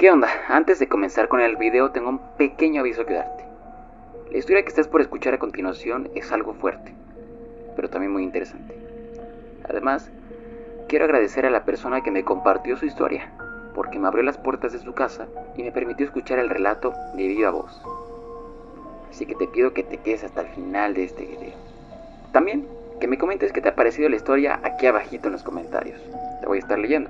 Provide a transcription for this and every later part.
¿Qué onda? Antes de comenzar con el video tengo un pequeño aviso que darte. La historia que estás por escuchar a continuación es algo fuerte, pero también muy interesante. Además, quiero agradecer a la persona que me compartió su historia, porque me abrió las puertas de su casa y me permitió escuchar el relato de viva voz. Así que te pido que te quedes hasta el final de este video. También, que me comentes qué te ha parecido la historia aquí abajito en los comentarios. Te voy a estar leyendo.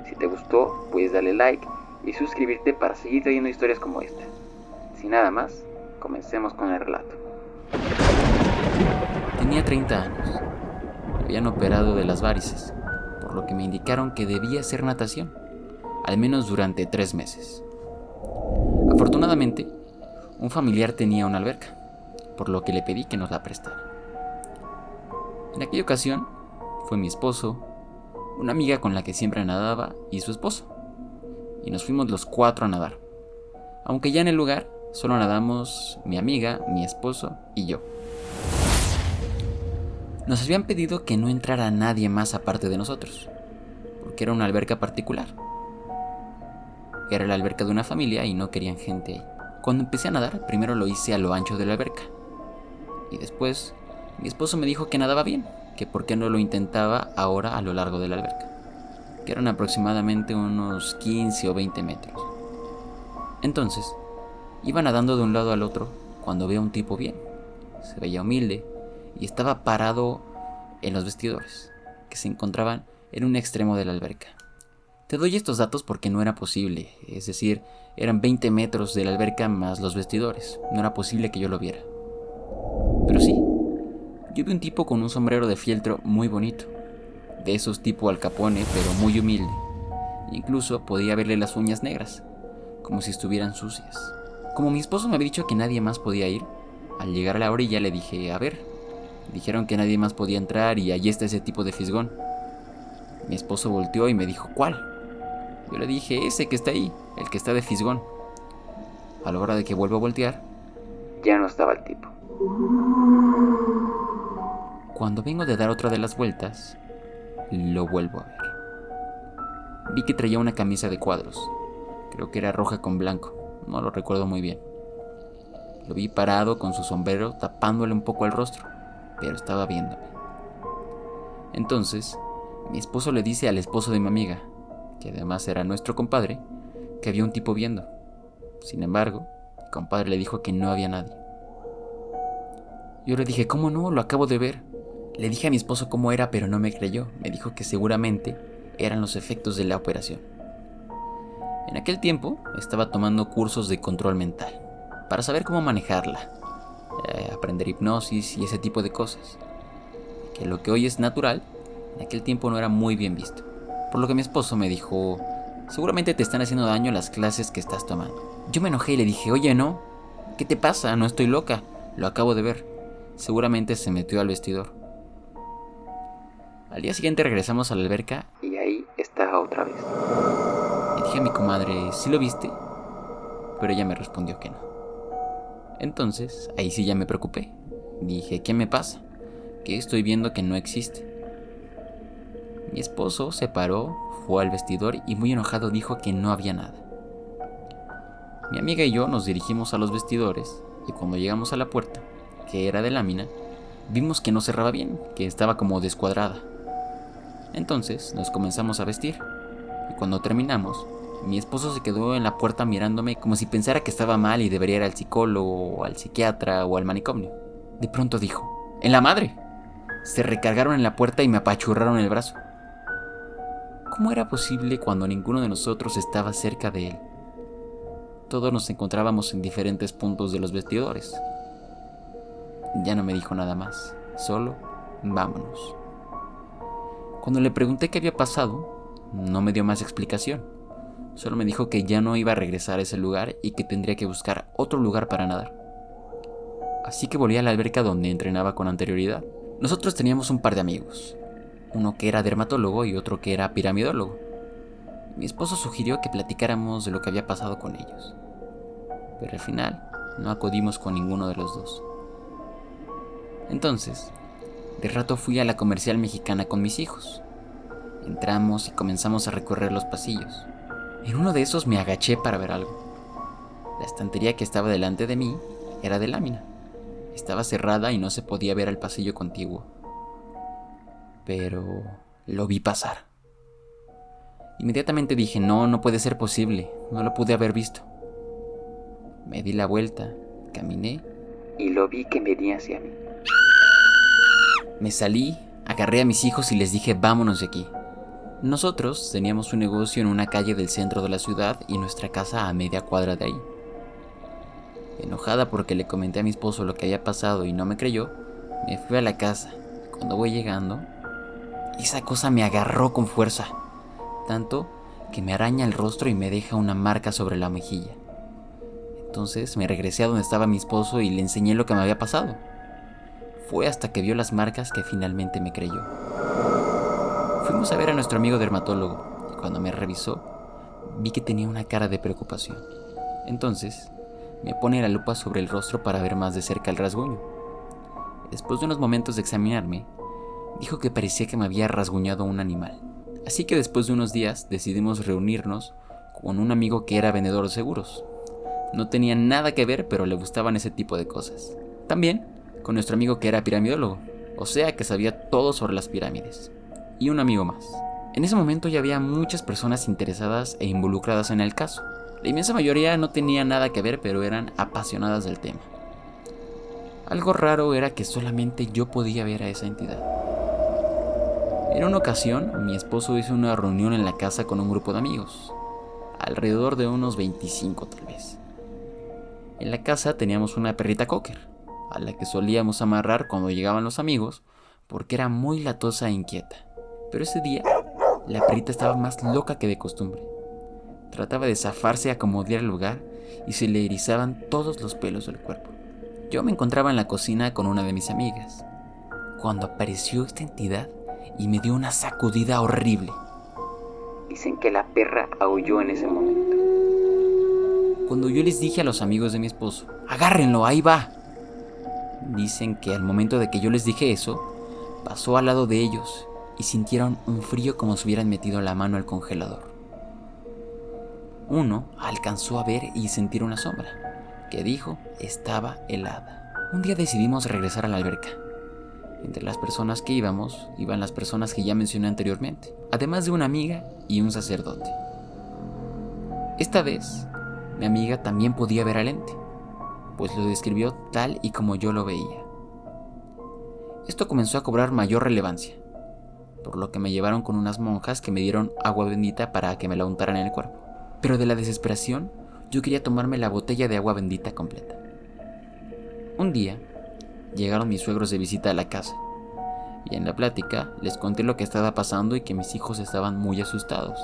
Si te gustó, puedes darle like y suscribirte para seguir trayendo historias como esta. Sin nada más, comencemos con el relato. Tenía 30 años. Me habían operado de las varices, por lo que me indicaron que debía hacer natación, al menos durante 3 meses. Afortunadamente, un familiar tenía una alberca, por lo que le pedí que nos la prestara. En aquella ocasión, fue mi esposo, una amiga con la que siempre nadaba y su esposo, y nos fuimos los 4 a nadar, aunque ya en el lugar solo nadamos mi amiga, mi esposo y yo. Nos habían pedido que no entrara nadie más aparte de nosotros, porque era una alberca particular. Era la alberca de una familia y no querían gente ahí. Cuando empecé a nadar, primero lo hice a lo ancho de la alberca, y después mi esposo me dijo que nadaba bien, que por qué no lo intentaba ahora a lo largo de la alberca, que eran aproximadamente unos 15 o 20 metros. Entonces, iba nadando de un lado al otro cuando vi a un tipo bien. Se veía humilde y estaba parado en los vestidores, que se encontraban en un extremo de la alberca. Te doy estos datos porque no era posible, es decir, eran 20 metros de la alberca más los vestidores. No era posible que yo lo viera. Pero sí, yo vi un tipo con un sombrero de fieltro muy bonito, de esos tipo Al Capone, pero muy humilde. Incluso podía verle las uñas negras, como si estuvieran sucias. Como mi esposo me había dicho que nadie más podía ir, al llegar a la orilla le dije, a ver, dijeron que nadie más podía entrar y allí está ese tipo de fisgón. Mi esposo volteó y me dijo, ¿cuál? Yo le dije, ese que está ahí, el que está de fisgón. A la hora de que vuelvo a voltear, ya no estaba el tipo. Cuando vengo de dar otra de las vueltas, lo vuelvo a ver. Vi que traía una camisa de cuadros. Creo que era roja con blanco, no lo recuerdo muy bien. Lo vi parado con su sombrero tapándole un poco el rostro, pero estaba viéndome. Entonces, mi esposo le dice al esposo de mi amiga, que además era nuestro compadre, que había un tipo viendo. Sin embargo, mi compadre le dijo que no había nadie. Yo le dije, ¿cómo no? Lo acabo de ver. Le dije a mi esposo cómo era, pero no me creyó. Me dijo que seguramente eran los efectos de la operación. En aquel tiempo estaba tomando cursos de control mental para saber cómo manejarla, aprender hipnosis y ese tipo de cosas. Que lo que hoy es natural, en aquel tiempo no era muy bien visto. Por lo que mi esposo me dijo, seguramente te están haciendo daño las clases que estás tomando. Yo me enojé y le dije, oye, no, ¿qué te pasa? No estoy loca, lo acabo de ver. Seguramente se metió al vestidor. Al día siguiente regresamos a la alberca Y ahí estaba otra vez. y dije a mi comadre, ¿sí lo viste? Pero ella me respondió que no. Entonces, ahí sí ya me preocupé. Dije, ¿qué me pasa? ¿Qué estoy viendo que no existe? Mi esposo se paró, fue al vestidor y muy enojado dijo que no había nada. Mi amiga y yo nos dirigimos a los vestidores y cuando llegamos a la puerta, que era de lámina, vimos que no cerraba bien, que estaba como descuadrada. Entonces nos comenzamos a vestir y cuando terminamos, mi esposo se quedó en la puerta mirándome como si pensara que estaba mal y debería ir al psicólogo, o al psiquiatra o al manicomio. De pronto dijo, ¡en la madre! Se recargaron en la puerta y me apachurraron el brazo. ¿Cómo era posible cuando ninguno de nosotros estaba cerca de él? Todos nos encontrábamos en diferentes puntos de los vestidores. Ya no me dijo nada más, solo vámonos. Cuando le pregunté qué había pasado, no me dio más explicación. Solo me dijo que ya no iba a regresar a ese lugar y que tendría que buscar otro lugar para nadar. Así que volví a la alberca donde entrenaba con anterioridad. Nosotros teníamos un par de amigos, uno que era dermatólogo y otro que era piramidólogo. Mi esposo sugirió que platicáramos de lo que había pasado con ellos, pero al final no acudimos con ninguno de los dos. Entonces, de rato fui a la Comercial Mexicana con mis hijos. Entramos y comenzamos a recorrer los pasillos. En uno de esos me agaché para ver algo. La estantería que estaba delante de mí era de lámina. Estaba cerrada y no se podía ver al pasillo contiguo. Pero lo vi pasar. Inmediatamente dije, no puede ser posible, no lo pude haber visto. Me di la vuelta, caminé y lo vi que venía hacia mí. Me salí, agarré a mis hijos y les dije, vámonos de aquí. Nosotros teníamos un negocio en una calle del centro de la ciudad y nuestra casa a media cuadra de ahí. Enojada porque le comenté a mi esposo lo que había pasado y no me creyó, me fui a la casa. Cuando voy llegando, esa cosa me agarró con fuerza, tanto que me araña el rostro y me deja una marca sobre la mejilla. Entonces me regresé a donde estaba mi esposo y le enseñé lo que me había pasado. Fue hasta que vio las marcas que finalmente me creyó. Fuimos a ver a nuestro amigo dermatólogo y cuando me revisó, vi que tenía una cara de preocupación. Entonces, me pone la lupa sobre el rostro para ver más de cerca el rasguño. Después de unos momentos de examinarme, dijo que parecía que me había rasguñado un animal. Así que después de unos días decidimos reunirnos con un amigo que era vendedor de seguros. No tenía nada que ver, pero le gustaban ese tipo de cosas. También con nuestro amigo que era piramidólogo, o sea que sabía todo sobre las pirámides. Y un amigo más. En ese momento ya había muchas personas interesadas e involucradas en el caso. La inmensa mayoría no tenía nada que ver, pero eran apasionadas del tema. Algo raro era que solamente yo podía ver a esa entidad. En una ocasión, mi esposo hizo una reunión en la casa con un grupo de amigos, alrededor de unos 25 tal vez. En la casa teníamos una perrita cocker, a la que solíamos amarrar cuando llegaban los amigos, porque era muy latosa e inquieta. Pero ese día, la perrita estaba más loca que de costumbre. Trataba de zafarse a acomodar el lugar y se le erizaban todos los pelos del cuerpo. Yo me encontraba en la cocina con una de mis amigas, cuando apareció esta entidad y me dio una sacudida horrible. Dicen que la perra aulló en ese momento. Cuando yo les dije a los amigos de mi esposo, agárrenlo, ahí va. Dicen que al momento de que yo les dije eso, pasó al lado de ellos y sintieron un frío como si hubieran metido la mano al congelador. Uno alcanzó a ver y sentir una sombra, que dijo estaba helada. Un día decidimos regresar a la alberca. Entre las personas que iban las personas que ya mencioné anteriormente, además de una amiga y un sacerdote. Esta vez, mi amiga también podía ver al ente, pues lo describió tal y como yo lo veía. Esto comenzó a cobrar mayor relevancia, por lo que me llevaron con unas monjas que me dieron agua bendita para que me la untaran en el cuerpo. Pero de la desesperación, yo quería tomarme la botella de agua bendita completa. Un día, llegaron mis suegros de visita a la casa, y en la plática les conté lo que estaba pasando y que mis hijos estaban muy asustados.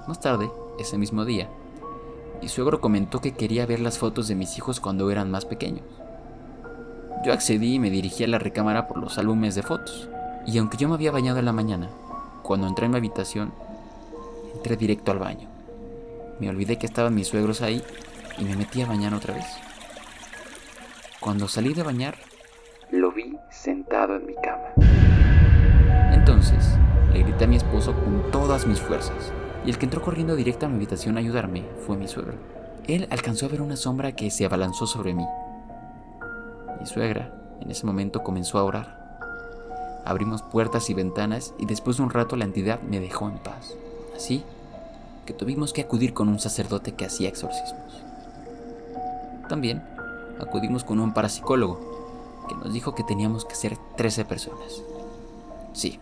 Más tarde, ese mismo día, mi suegro comentó que quería ver las fotos de mis hijos cuando eran más pequeños. Yo accedí y me dirigí a la recámara por los álbumes de fotos. Y aunque yo me había bañado en la mañana, cuando entré en mi habitación, entré directo al baño. Me olvidé que estaban mis suegros ahí y me metí a bañar otra vez. Cuando salí de bañar, lo vi sentado en mi cama. Entonces, le grité a mi esposo con todas mis fuerzas, y el que entró corriendo directo a mi habitación a ayudarme fue mi suegro. Él alcanzó a ver una sombra que se abalanzó sobre mí. Mi suegra, en ese momento, comenzó a orar. Abrimos puertas y ventanas y después de un rato la entidad me dejó en paz. Así que tuvimos que acudir con un sacerdote que hacía exorcismos. También acudimos con un parapsicólogo que nos dijo que teníamos que ser 13 personas. Sí,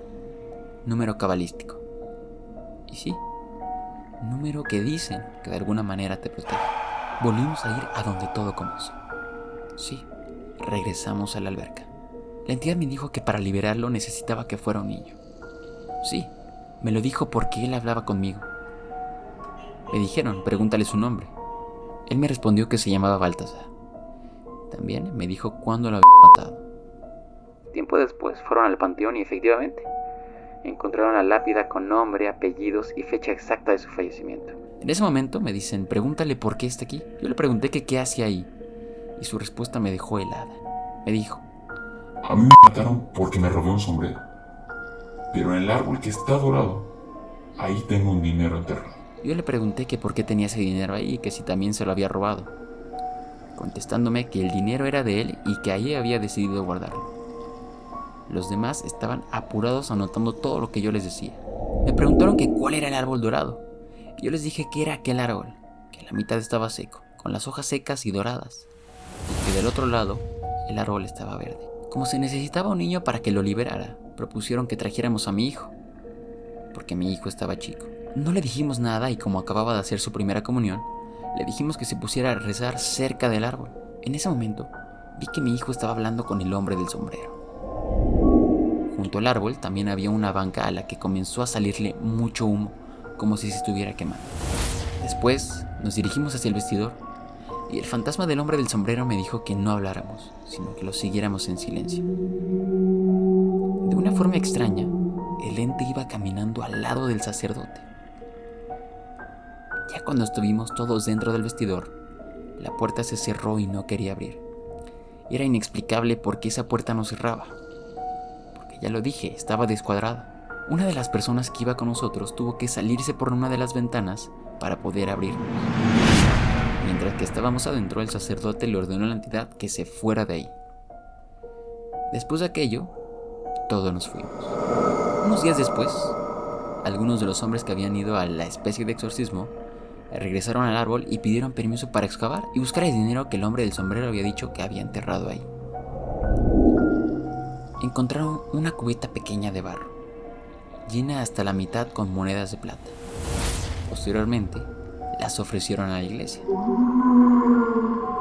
número cabalístico. Y sí, número que dicen que de alguna manera te protege. Volvimos a ir a donde todo comenzó. Sí, regresamos a la alberca. La entidad me dijo que para liberarlo necesitaba que fuera un niño. Sí, me lo dijo porque él hablaba conmigo. Me dijeron, pregúntale su nombre. Él me respondió que se llamaba Baltasar. También me dijo cuándo lo había matado. Tiempo después fueron al panteón y efectivamente encontraron la lápida con nombre, apellidos y fecha exacta de su fallecimiento. En ese momento me dicen, pregúntale por qué está aquí. Yo le pregunté que qué hacía ahí y su respuesta me dejó helada. Me dijo, a mí me mataron porque me robé un sombrero, pero en el árbol que está dorado, ahí tengo un dinero enterrado. Yo le pregunté que por qué tenía ese dinero ahí y que si también se lo había robado, contestándome que el dinero era de él y que ahí había decidido guardarlo. Los demás estaban apurados anotando todo lo que yo les decía. Me preguntaron que cuál era el árbol dorado. Yo les dije que era aquel árbol, que la mitad estaba seco, con las hojas secas y doradas, y que del otro lado el árbol estaba verde. Como se necesitaba un niño para que lo liberara, propusieron que trajéramos a mi hijo, porque mi hijo estaba chico. No le dijimos nada y como acababa de hacer su primera comunión, le dijimos que se pusiera a rezar cerca del árbol. En ese momento, vi que mi hijo estaba hablando con el hombre del sombrero. Junto al árbol también había una banca a la que comenzó a salirle mucho humo, como si se estuviera quemando. Después nos dirigimos hacia el vestidor y el fantasma del hombre del sombrero me dijo que no habláramos, sino que lo siguiéramos en silencio. De una forma extraña, el ente iba caminando al lado del sacerdote. Ya cuando estuvimos todos dentro del vestidor, la puerta se cerró y no quería abrir. Era inexplicable por qué esa puerta no cerraba. Porque ya lo dije, estaba descuadrada. Una de las personas que iba con nosotros tuvo que salirse por una de las ventanas para poder abrirnos. Mientras que estábamos adentro, el sacerdote le ordenó a la entidad que se fuera de ahí. Después de aquello, todos nos fuimos. Unos días después, algunos de los hombres que habían ido a la especie de exorcismo regresaron al árbol y pidieron permiso para excavar y buscar el dinero que el hombre del sombrero había dicho que había enterrado ahí. Encontraron una cubeta pequeña de barro, llena hasta la mitad con monedas de plata. Posteriormente, las ofrecieron a la iglesia.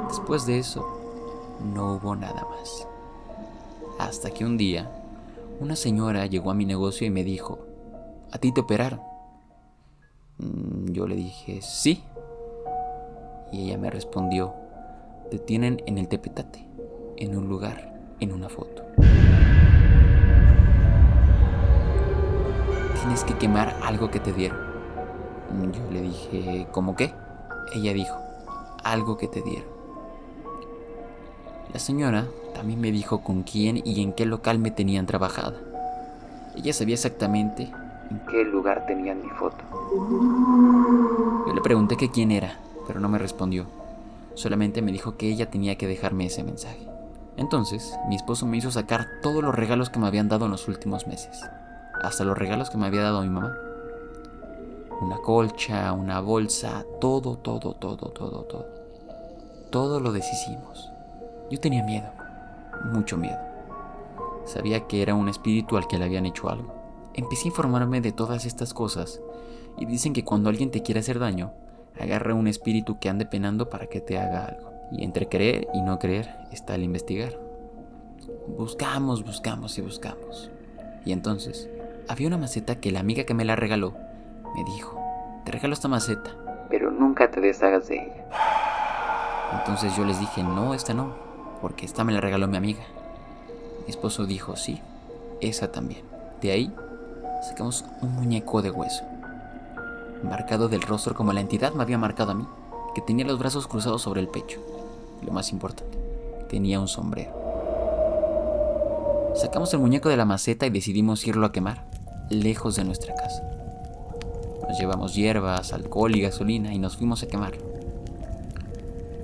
Después de eso, no hubo nada más. Hasta que un día, una señora llegó a mi negocio y me dijo: ¿a ti te operaron? Yo le dije sí. Y ella me respondió: te tienen en el tepetate, en un lugar, en una foto. Tienes que quemar algo que te dieron. Yo le dije: ¿cómo qué? Ella dijo: algo que te dieron. La señora también me dijo con quién y en qué local me tenían trabajada. Ella sabía exactamente en qué lugar tenían mi foto. Yo le pregunté que quién era, pero no me respondió. Solamente me dijo que ella tenía que dejarme ese mensaje. Entonces, mi esposo me hizo sacar todos los regalos que me habían dado en los últimos meses. Hasta los regalos que me había dado mi mamá. Una colcha, una bolsa, todo. Todo lo deshicimos. Yo tenía miedo, mucho miedo. Sabía que era un espíritu al que le habían hecho algo. Empecé a informarme de todas estas cosas y dicen que cuando alguien te quiere hacer daño, agarra un espíritu que ande penando para que te haga algo. Y entre creer y no creer está el investigar. Buscamos. Y entonces, había una maceta que la amiga que me la regaló me dijo: te regalo esta maceta, pero nunca te deshagas de ella. Entonces yo les dije: no, esta no, porque esta me la regaló mi amiga. Mi esposo dijo: sí, esa también. De ahí sacamos un muñeco de hueso, marcado del rostro como la entidad me había marcado a mí, que tenía los brazos cruzados sobre el pecho. Y lo más importante, tenía un sombrero. Sacamos el muñeco de la maceta y decidimos irlo a quemar, lejos de nuestra casa. Nos llevamos hierbas, alcohol y gasolina y nos fuimos a quemar.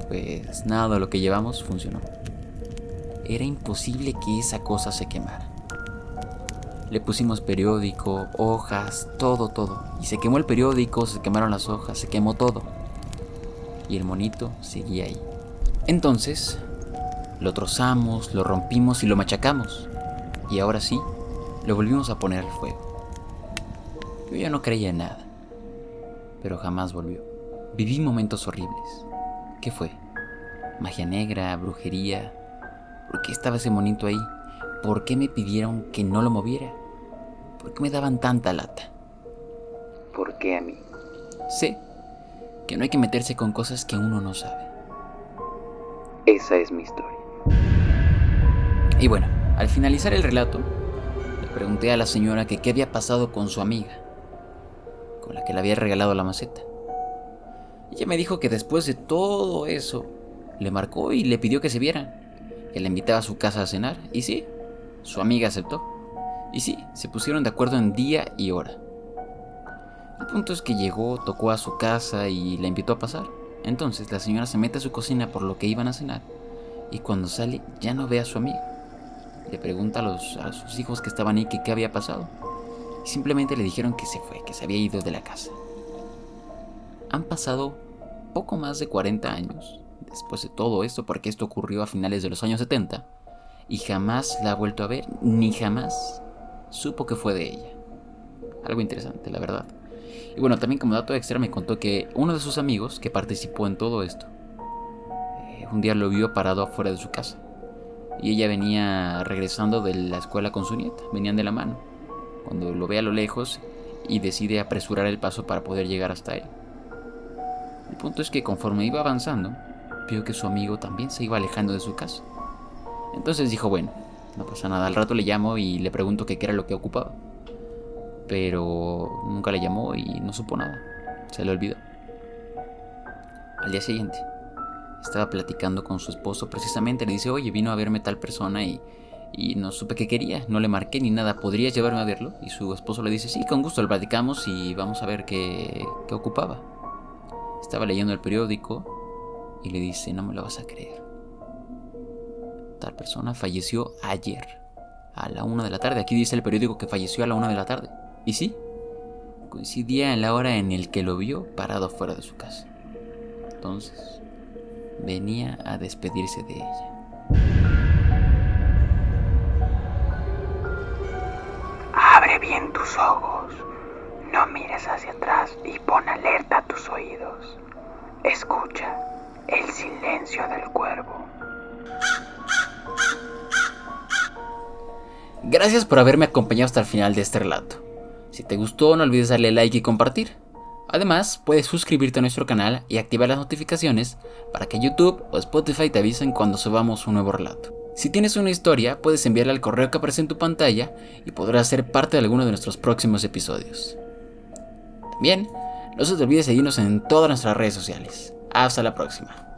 Pues nada de lo que llevamos funcionó. Era imposible que esa cosa se quemara. Le pusimos periódico, hojas, todo. Y se quemó el periódico, se quemaron las hojas, se quemó todo. Y el monito seguía ahí. Entonces, lo trozamos, lo rompimos y lo machacamos. Y ahora sí, lo volvimos a poner al fuego. Yo ya no creía en nada, pero jamás volvió. Viví momentos horribles. ¿Qué fue? ¿Magia negra? ¿Brujería? ¿Por qué estaba ese monito ahí? ¿Por qué me pidieron que no lo moviera? ¿Por qué me daban tanta lata? ¿Por qué a mí? Sé que no hay que meterse con cosas que uno no sabe. Esa es mi historia. Y bueno, al finalizar el relato, le pregunté a la señora que qué había pasado con su amiga, con la que le había regalado la maceta. Ella me dijo que después de todo eso, le marcó y le pidió que se vieran, que la invitaba a su casa a cenar, y sí, su amiga aceptó. Y sí, se pusieron de acuerdo en día y hora. El punto es que llegó, tocó a su casa y la invitó a pasar. Entonces la señora se mete a su cocina por lo que iban a cenar y cuando sale ya no ve a su amiga. Le pregunta a sus hijos que estaban ahí que qué había pasado y simplemente le dijeron que se fue, que se había ido de la casa. Han pasado poco más de 40 años después de todo esto, porque esto ocurrió a finales de los años 70 y jamás la ha vuelto a ver, ni jamás supo que fue de ella. Algo interesante, la verdad. Y bueno, también como dato extra me contó que uno de sus amigos que participó en todo esto, un día lo vio parado afuera de su casa. Y ella venía regresando de la escuela con su nieta, venían de la mano. Cuando lo ve a lo lejos y decide apresurar el paso para poder llegar hasta él. El punto es que conforme iba avanzando, vio que su amigo también se iba alejando de su casa. Entonces dijo, bueno, no pasa nada, al rato le llamo y le pregunto qué era lo que ocupaba. Pero nunca le llamó y no supo nada, se le olvidó. Al día siguiente, estaba platicando con su esposo precisamente, le dice, oye, vino a verme tal persona y no supe qué quería, no le marqué ni nada, ¿podrías llevarme a verlo? Y su esposo le dice, sí, con gusto, lo platicamos y vamos a ver qué ocupaba. Estaba leyendo el periódico y le dice, no me lo vas a creer. Tal persona falleció ayer, a la 1 de la tarde. Aquí dice el periódico que falleció a la 1 de la tarde. Y sí, coincidía en la hora en el que lo vio parado fuera de su casa. Entonces, venía a despedirse de ella. Abre bien tus ojos, no mires hacia atrás y pon alerta a tus oídos. Escucha el silencio del cuervo. Gracias por haberme acompañado hasta el final de este relato. Si te gustó, no olvides darle like y compartir. Además, puedes suscribirte a nuestro canal y activar las notificaciones para que YouTube o Spotify te avisen cuando subamos un nuevo relato. Si tienes una historia, puedes enviarla al correo que aparece en tu pantalla y podrás ser parte de alguno de nuestros próximos episodios. También, no se te olvide seguirnos en todas nuestras redes sociales. Hasta la próxima.